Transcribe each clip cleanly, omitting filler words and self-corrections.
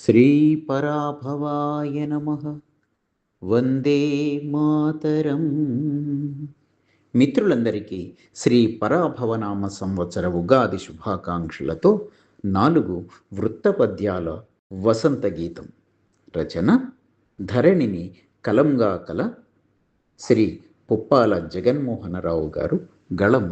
శ్రీపరాభవాయ నమః. వందే మాతరం. మిత్రులందరికీ శ్రీ పరాభవనామ సంవత్సర ఉగాది శుభాకాంక్షలతో 4 వృత్తపద్యాల వసంత గీతం. రచన ధరణిని కలంగా కల శ్రీ పుప్పాల జగన్మోహనరావు గారు. గళం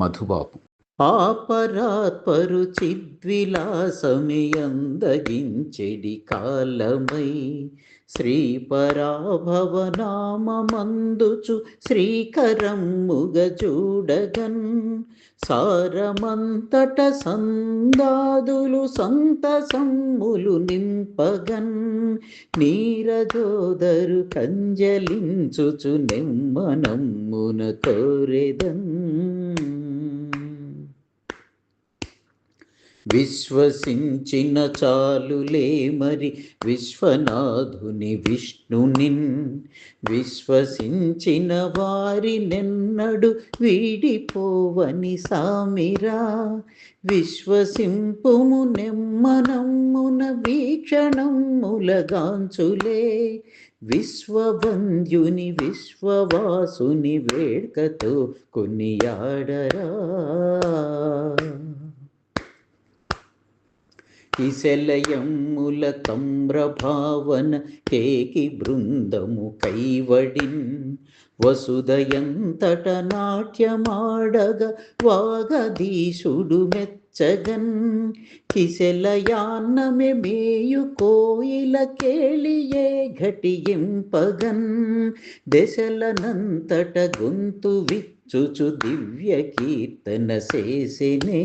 మధుబాబు. ఆపరాత్పరు చిద్విలాసమియందగించెడి కాలమై శ్రీపరాభవనామమందుచు శ్రీకరమ్ముగ చూడగన్ సారమంతట సందాదులు సంతసమ్ములు నింపగన్ నీరజోదరు కంజలించుచు నెమ్మనమ్మున కోరెదన్. విశ్వసించిన చాలులే మరి విశ్వనాథుని విష్ణునిన్ విశ్వసించిన వారినెన్నడు వీడిపోవని సామిరా విశ్వసింపుము నెమ్మనమ్మున వీక్షణమ్ములగాంచులే విశ్వబంధ్యుని విశ్వవాసుని వేడ్కతో కొనియాడరా. కిశలయమ్ముల తమ్రభావన కేకి బృందము కైవడిన్ వసుదయంతట నాట్యమాడగ వాగధీశుడు మెచ్చగన్ కిశలయాన్నమె మేయు కోయిల కేళియే ఘటియింపగన్ దశలనంతట గొంతు విచ్చుచు దివ్య కీర్తన చేసినే.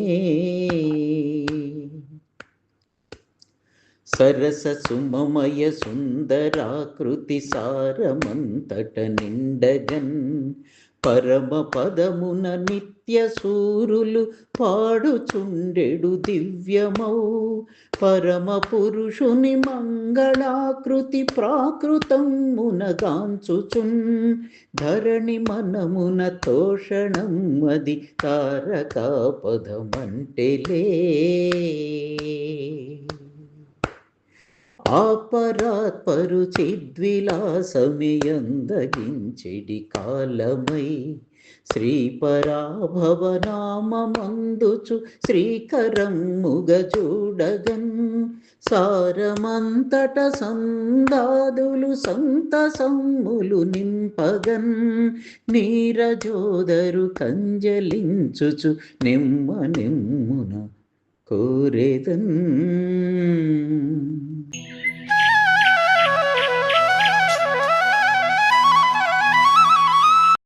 సరస సుమమయ సుందరాకృతి సారమంతట నిండగన్ పరమ పదమున నిత్య సూరులు పాడుచుండెడు దివ్యమౌ పరమ పురుషుని మంగళాకృతి ప్రాకృతమునగాంచుచున్ ధరణి మనమున తోషణం అది తారకాపదమంటెలే. ఆపరాత్పరు చిద్విలాసమియందగించెడి కాలమై శ్రీపరాభవనామమందుచు శ్రీకరమ్ముగ చూడగన్ సారమంతట సందాదులు సంతసమ్ములు నింపగన్ నీరజోదరు కంజలించుచు నెమ్మ నెమ్మున కోరెదన్.